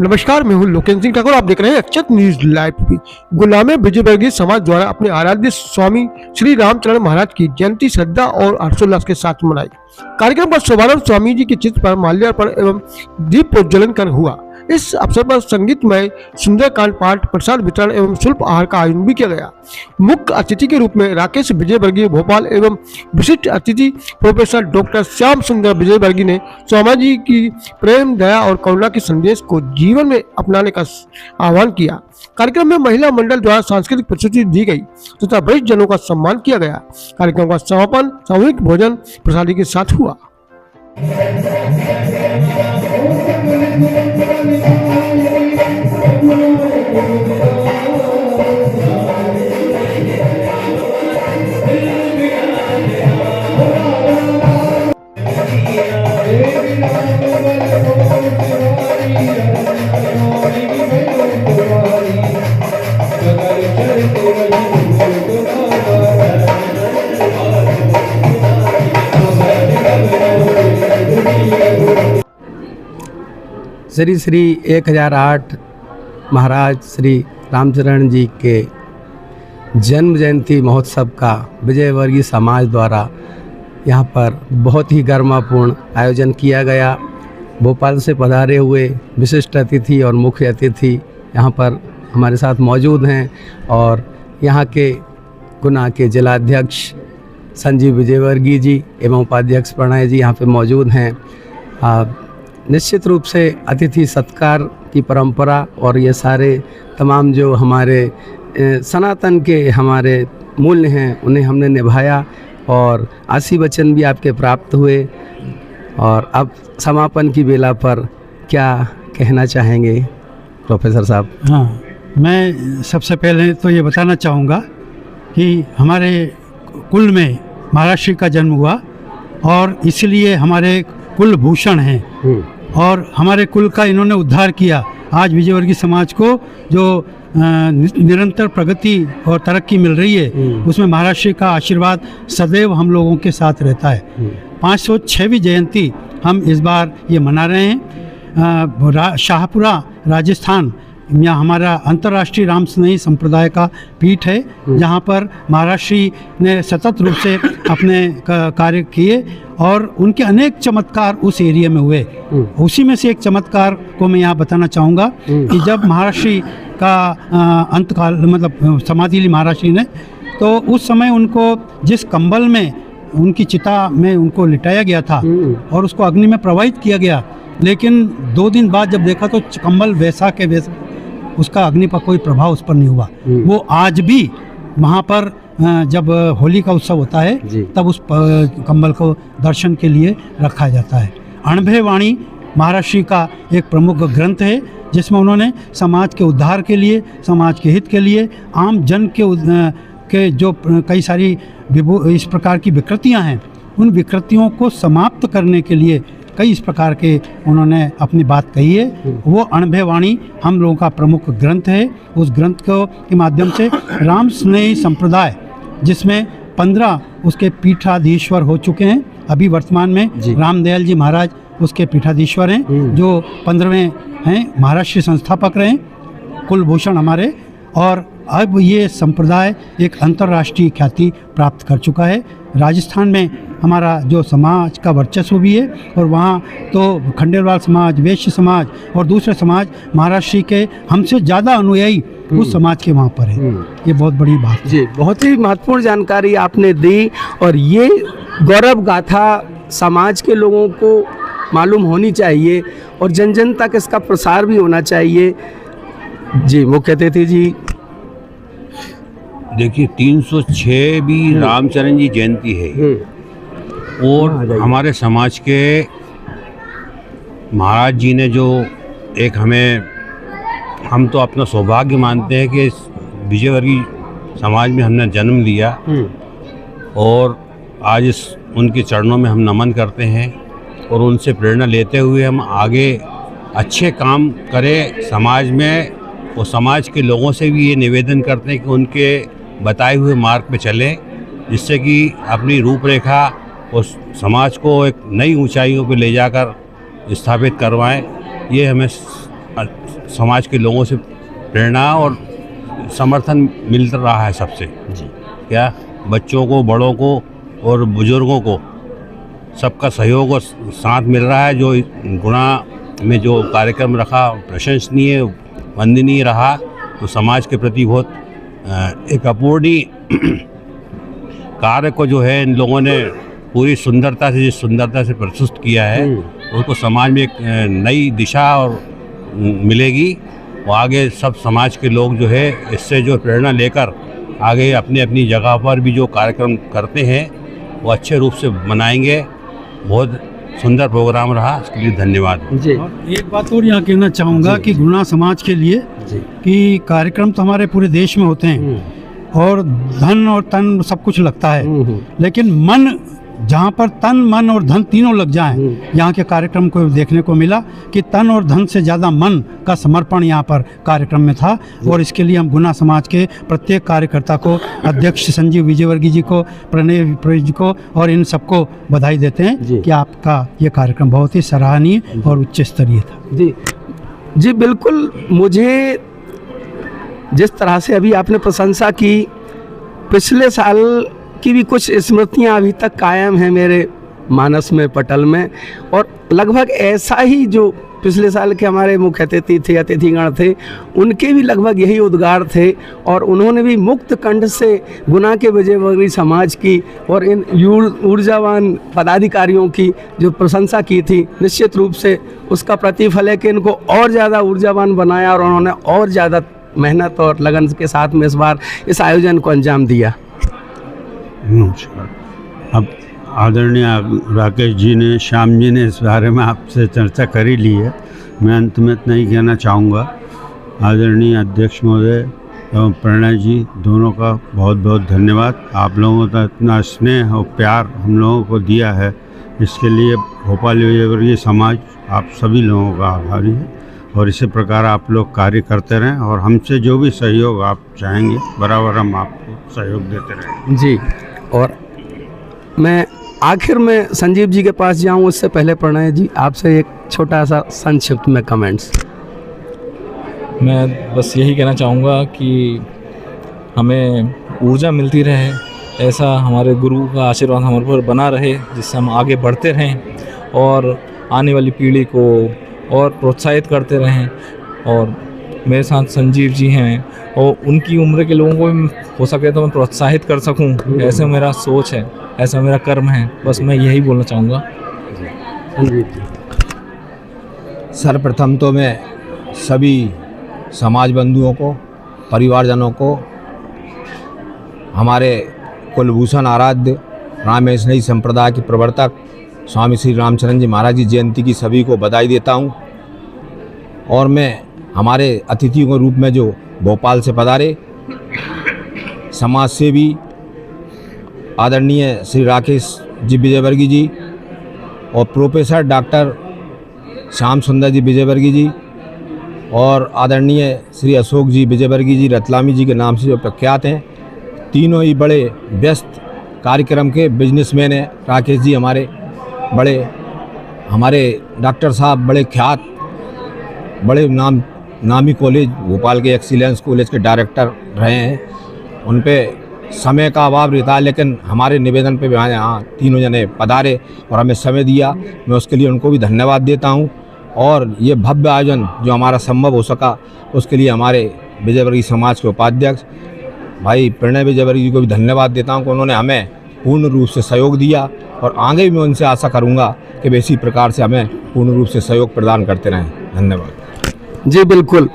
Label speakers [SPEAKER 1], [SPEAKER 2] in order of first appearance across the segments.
[SPEAKER 1] नमस्कार, मैं हूं लोकेंद्र सिंह ठाकुर। आप देख रहे हैं अक्षत न्यूज लाइव। गुलामे विजयवर्गीय समाज द्वारा अपने आराध्य स्वामी श्री रामचरण महाराज की जयंती श्रद्धा और हर्षोल्लास के साथ मनाई। कार्यक्रम का शुभारंभ स्वामी जी के चित्र पर माल्यार्पण एवं दीप प्रज्वलन कर हुआ। इस अवसर पर संगीतमय सुंदरकांड पाठ, प्रसाद वितरण एवं शुल्क आहार का आयोजन भी किया गया। मुख्य अतिथि के रूप में राकेश विजयवर्गीय भोपाल एवं विशिष्ट अतिथि प्रोफेसर डॉक्टर श्याम सुंदर विजयवर्गीय ने स्वामी जी की प्रेम, दया और करुणा के संदेश को जीवन में अपनाने का आह्वान किया। कार्यक्रम में महिला मंडल द्वारा सांस्कृतिक प्रस्तुति दी गई तथा वरिष्ठ जनों का सम्मान किया गया। कार्यक्रम का समापन सामूहिक भोजन प्रसादी के साथ हुआ।
[SPEAKER 2] श्री श्री 1008 महाराज श्री रामचरण जी के जन्म जयंती महोत्सव का विजयवर्गीय समाज द्वारा यहाँ पर बहुत ही गरिमापूर्ण आयोजन किया गया। भोपाल से पधारे हुए विशिष्ट अतिथि और मुख्य अतिथि यहाँ पर हमारे साथ मौजूद हैं और यहाँ के गुना के जिलाध्यक्ष संजीव विजयवर्गीय जी एवं उपाध्यक्ष प्रणय जी यहाँ पे मौजूद हैं। निश्चित रूप से अतिथि सत्कार की परंपरा और ये सारे तमाम जो हमारे सनातन के हमारे मूल्य हैं उन्हें हमने निभाया और आशीर्वचन भी आपके प्राप्त हुए। और अब समापन की बेला पर क्या कहना चाहेंगे प्रोफेसर साहब?
[SPEAKER 3] हाँ, मैं सबसे पहले तो ये बताना चाहूँगा कि हमारे कुल में महाराज श्री का जन्म हुआ और इसलिए हमारे कुल भूषण हैं और हमारे कुल का इन्होंने उद्धार किया। आज विजयवर्गीय समाज को जो निरंतर प्रगति और तरक्की मिल रही है उसमें महाराज श्री का आशीर्वाद सदैव हम लोगों के साथ रहता है। 506वीं जयंती हम इस बार ये मना रहे हैं। शाहपुरा राजस्थान यहाँ हमारा अंतर्राष्ट्रीय राम स्नेही संप्रदाय का पीठ है, जहाँ पर महाराज श्री ने सतत रूप से अपने कार्य किए और उनके अनेक चमत्कार उस एरिया में हुए। उसी में से एक चमत्कार को मैं यहाँ बताना चाहूँगा कि जब महाराज श्री का अंतकाल मतलब समाधि ली महाराज श्री ने, तो उस समय उनको जिस कंबल में उनकी चिता में उनको लिटाया गया था और उसको अग्नि में प्रवाहित किया गया, लेकिन 2 दिन बाद जब देखा तो कंबल वैसा के वैसा, उसका अग्नि पर कोई प्रभाव उस पर नहीं हुआ। वो आज भी वहाँ पर जब होली का उत्सव होता है तब उस कंबल को दर्शन के लिए रखा जाता है। अणभय वाणी महाराज श्री का एक प्रमुख ग्रंथ है जिसमें उन्होंने समाज के उद्धार के लिए, समाज के हित के लिए, आम जन के जो कई सारी इस प्रकार की विकृतियाँ हैं उन विकृतियों को समाप्त करने के लिए कई इस प्रकार के उन्होंने अपनी बात कही है। वो अणभय वाणी हम लोगों का प्रमुख ग्रंथ है। उस ग्रंथ के माध्यम से राम स्नेही संप्रदाय जिसमें 15 उसके पीठाधीश्वर हो चुके हैं, अभी वर्तमान में रामदयाल जी महाराज उसके पीठाधीश्वर हैं जो 15वें हैं, महाराज श्री संस्थापक रहे, कुलभूषण हमारे। और अब ये संप्रदाय एक अंतर्राष्ट्रीय ख्याति प्राप्त कर चुका है। राजस्थान में हमारा जो समाज का वर्चस्व भी है और वहाँ तो खंडेलवाल समाज, वैश्य समाज और दूसरे समाज महाराज श्री के हमसे ज़्यादा अनुयायी उस समाज के वहाँ पर है। ये बहुत बड़ी बात
[SPEAKER 2] जी, बहुत ही महत्वपूर्ण जानकारी आपने दी और ये गौरव गाथा समाज के लोगों को मालूम होनी चाहिए और जन जन तक इसका प्रसार भी होना चाहिए। जी, मुख्य अतिथि जी।
[SPEAKER 4] देखिए 306वीं रामचरण जी जयंती है और हमारे समाज के महाराज जी ने जो एक हम तो अपना सौभाग्य मानते हैं कि विजयवर्गीय समाज में हमने जन्म लिया और आज उनके चरणों में हम नमन करते हैं और उनसे प्रेरणा लेते हुए हम आगे अच्छे काम करें समाज में और समाज के लोगों से भी ये निवेदन करते हैं कि उनके बताए हुए मार्ग पे चलें, जिससे कि अपनी रूपरेखा और समाज को एक नई ऊंचाइयों पे ले जाकर स्थापित करवाएं। ये हमें समाज के लोगों से प्रेरणा और समर्थन मिल रहा है सबसे
[SPEAKER 2] जी
[SPEAKER 4] क्या, बच्चों को, बड़ों को और बुजुर्गों को सबका सहयोग और साथ मिल रहा है। जो गुना में जो कार्यक्रम रखा प्रशंसनीय, वंदनीय रहा, तो समाज के प्रति बहुत एक अपूर्णीय कार्य को जो है इन लोगों ने पूरी सुंदरता से, जिस सुंदरता से प्रस्तुत किया है, उसको समाज में एक नई दिशा और मिलेगी। वो आगे सब समाज के लोग जो है इससे जो प्रेरणा लेकर आगे अपनी अपनी जगह पर भी जो कार्यक्रम करते हैं वो अच्छे रूप से मनाएंगे। बहुत सुंदर प्रोग्राम रहा, इसके लिए धन्यवाद
[SPEAKER 2] जी।
[SPEAKER 3] और एक बात और यहाँ कहना चाहूँगा कि गुना समाज के लिए
[SPEAKER 2] जी
[SPEAKER 3] कि कार्यक्रम तो हमारे पूरे देश में होते हैं और धन और तन सब कुछ लगता है, लेकिन मन, जहाँ पर तन, मन और धन तीनों लग जाएं, यहाँ के कार्यक्रम को देखने को मिला कि तन और धन से ज़्यादा मन का समर्पण यहाँ पर कार्यक्रम में था। और इसके लिए हम गुना समाज के प्रत्येक कार्यकर्ता को, अध्यक्ष संजीव विजयवर्गीय जी को, प्रणय विप्रेश जी को और इन सबको बधाई देते हैं कि आपका ये कार्यक्रम बहुत ही सराहनीय और उच्च स्तरीय था।
[SPEAKER 2] जी जी बिल्कुल। मुझे जिस तरह से अभी आपने प्रशंसा की, पिछले साल की भी कुछ स्मृतियां अभी तक कायम हैं मेरे मानस में, पटल में, और लगभग ऐसा ही जो पिछले साल के हमारे मुख्य अतिथि थे, अतिथिगण थे, उनके भी लगभग यही उद्गार थे और उन्होंने भी मुक्त कंठ से गुना के विजयवर्गीय समाज की और इन ऊर्जावान पदाधिकारियों की जो प्रशंसा की थी, निश्चित रूप से उसका प्रतिफल है कि इनको और ज़्यादा ऊर्जावान बनाया और उन्होंने और ज़्यादा मेहनत और लगन के साथ में इस बार इस आयोजन को अंजाम दिया।
[SPEAKER 5] अब आदरणीय राकेश जी ने, श्याम जी ने इस बारे में आपसे चर्चा कर ही ली है। मैं अंत में इतना ही कहना चाहूँगा, आदरणीय अध्यक्ष महोदय एवं प्रणय जी दोनों का बहुत बहुत धन्यवाद। आप लोगों का इतना स्नेह और प्यार हम लोगों को दिया है, इसके लिए भोपाल विजयवर्गीय समाज आप सभी लोगों का आभारी है। और इसी प्रकार आप लोग कार्य करते रहें और हमसे जो भी सहयोग आप चाहेंगे बराबर हम आपको सहयोग देते रहेंगे
[SPEAKER 2] जी। और मैं आखिर में संजीव जी के पास जाऊं, उससे पहले प्रणय जी आपसे एक छोटा सा संक्षिप्त में कमेंट्स।
[SPEAKER 6] मैं बस यही कहना चाहूँगा कि हमें ऊर्जा मिलती रहे, ऐसा हमारे गुरु का आशीर्वाद हमारे पर बना रहे, जिससे हम आगे बढ़ते रहें और आने वाली पीढ़ी को और प्रोत्साहित करते रहें। और मेरे साथ संजीव जी हैं और उनकी उम्र के लोगों को भी हो सके तो मैं प्रोत्साहित कर सकूं, ऐसे मेरा सोच है, ऐसा मेरा कर्म है। बस मैं यही बोलना चाहूँगा।
[SPEAKER 7] सर्वप्रथम तो मैं सभी समाज बंधुओं को, परिवारजनों को, हमारे कुलभूषण आराध्य रामेश्वरी संप्रदाय के प्रवर्तक स्वामी श्री रामचरण जी महाराज की जयंती की सभी को बधाई देता हूँ। और मैं हमारे अतिथियों के रूप में जो भोपाल से पधारे समाज सेवी आदरणीय श्री राकेश जी विजयवर्गीय जी और प्रोफेसर डॉक्टर श्याम सुंदर जी विजयवर्गीय जी और आदरणीय श्री अशोक जी विजयवर्गीय जी रतलामी जी के नाम से जो प्रख्यात हैं, तीनों ही बड़े व्यस्त कार्यक्रम के बिजनेसमैन हैं। राकेश जी हमारे डॉक्टर साहब बड़े ख्यात, बड़े नामी कॉलेज भोपाल के एक्सीलेंस कॉलेज के डायरेक्टर रहे हैं। उन पे समय का अभाव रहता है, लेकिन हमारे निवेदन पे यहाँ तीनों जने पधारे और हमें समय दिया। मैं उसके लिए उनको भी धन्यवाद देता हूँ। और ये भव्य आयोजन जो हमारा संभव हो सका, उसके लिए हमारे विजयवर्गीय समाज के उपाध्यक्ष भाई प्रणय विजयवर्गीय जी को भी धन्यवाद देता हूँ कि उन्होंने हमें पूर्ण रूप से सहयोग दिया। और आगे भी मैं उनसे आशा करूँगा कि वे इसी प्रकार से हमें पूर्ण रूप से सहयोग प्रदान करते रहें। धन्यवाद।
[SPEAKER 2] जी बिल्कुल,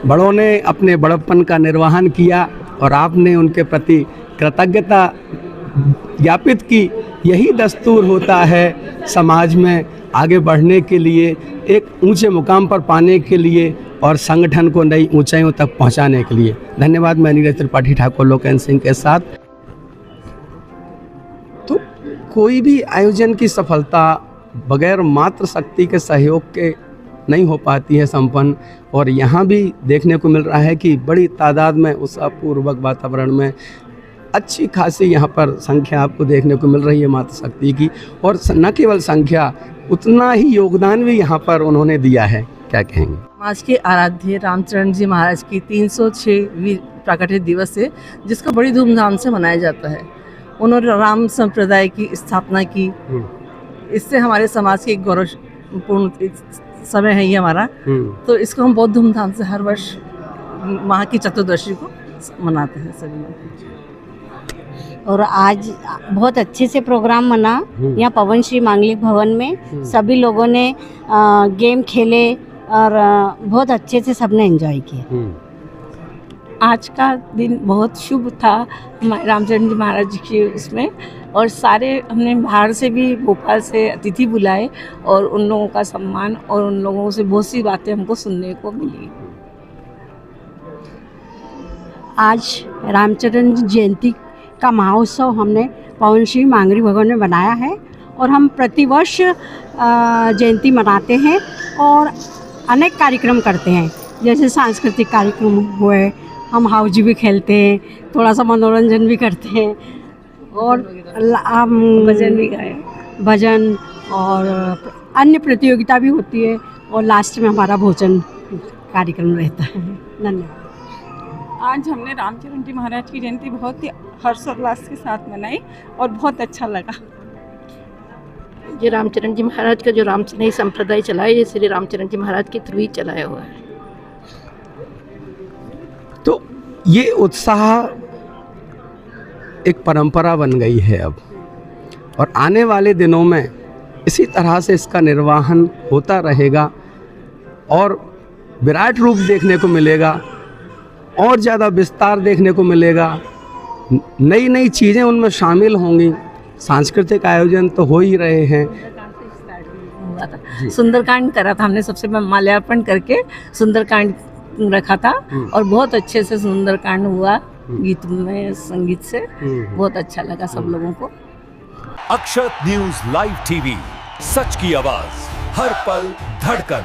[SPEAKER 2] बड़ों ने अपने बड़प्पन का निर्वहन किया और आपने उनके प्रति कृतज्ञता ज्ञापित की। यही दस्तूर होता है समाज में आगे बढ़ने के लिए, एक ऊंचे मुकाम पर पाने के लिए और संगठन को नई ऊंचाइयों तक पहुंचाने के लिए। धन्यवाद। मैं नीरज त्रिपाठी ठाकुर लोकेन सिंह के साथ। तो कोई भी आयोजन की सफलता बगैर मात्र शक्ति के सहयोग के नहीं हो पाती है संपन्न। और यहाँ भी देखने को मिल रहा है कि बड़ी तादाद में उत्साहपूर्वक वातावरण में अच्छी खासी यहाँ पर संख्या आपको देखने को मिल रही है मातृ शक्ति की। और न केवल संख्या, उतना ही योगदान भी यहाँ पर उन्होंने दिया है। क्या कहेंगे?
[SPEAKER 8] समाज के आराध्य रामचरण जी महाराज की 306वीं प्राकट्य दिवस है, जिसको बड़ी धूमधाम से मनाया जाता है। उन्होंने राम संप्रदाय की स्थापना की। इससे हमारे समाज की एक गौरवपूर्ण समय है ये हमारा। तो इसको हम बहुत धूमधाम से हर वर्ष माह की चतुर्दशी को मनाते हैं सभी लोग।
[SPEAKER 9] और आज बहुत अच्छे से प्रोग्राम मना यहाँ पवन श्री मांगलिक भवन में। सभी लोगों ने गेम खेले और बहुत अच्छे से सबने एंजॉय किया।
[SPEAKER 10] आज का दिन बहुत शुभ था रामचरण जी महाराज जी के उसमें, और सारे हमने बाहर से भी भोपाल से अतिथि बुलाए और उन लोगों का सम्मान और उन लोगों से बहुत सी बातें हमको सुनने को मिली।
[SPEAKER 9] आज रामचरण जी जयंती का महोत्सव हमने पवन श्री मांगरी भवन में बनाया है और हम प्रतिवर्ष जयंती मनाते हैं और अनेक कार्यक्रम करते हैं, जैसे सांस्कृतिक कार्यक्रम हुए, हम हाउजी भी खेलते हैं, थोड़ा सा मनोरंजन भी करते हैं और
[SPEAKER 10] भजन भी गाए,
[SPEAKER 9] भजन और अन्य प्रतियोगिता भी होती है और लास्ट में हमारा भोजन कार्यक्रम रहता है। धन्यवाद।
[SPEAKER 10] आज हमने रामचरण जी महाराज की जयंती बहुत ही हर्षोल्लास के साथ मनाई और बहुत अच्छा लगा।
[SPEAKER 11] ये रामचरण जी महाराज का जो रामचरण संप्रदाय चलाए, ये श्री रामचरण जी महाराज के थ्रू ही चलाया हुआ है।
[SPEAKER 2] तो ये उत्साह एक परंपरा बन गई है अब, और आने वाले दिनों में इसी तरह से इसका निर्वहन होता रहेगा और विराट रूप देखने को मिलेगा और ज़्यादा विस्तार देखने को मिलेगा। नई नई चीज़ें उनमें शामिल होंगी। सांस्कृतिक आयोजन तो हो ही रहे हैं।
[SPEAKER 8] सुंदरकांड करा था हमने, सबसे माल्यार्पण करके सुंदरकांड रखा था और बहुत अच्छे से सुंदरकांड हुआ, गीत में संगीत से बहुत अच्छा लगा सब लोगों को।
[SPEAKER 12] अक्षत न्यूज लाइव टीवी, सच की आवाज, हर पल धड़कन।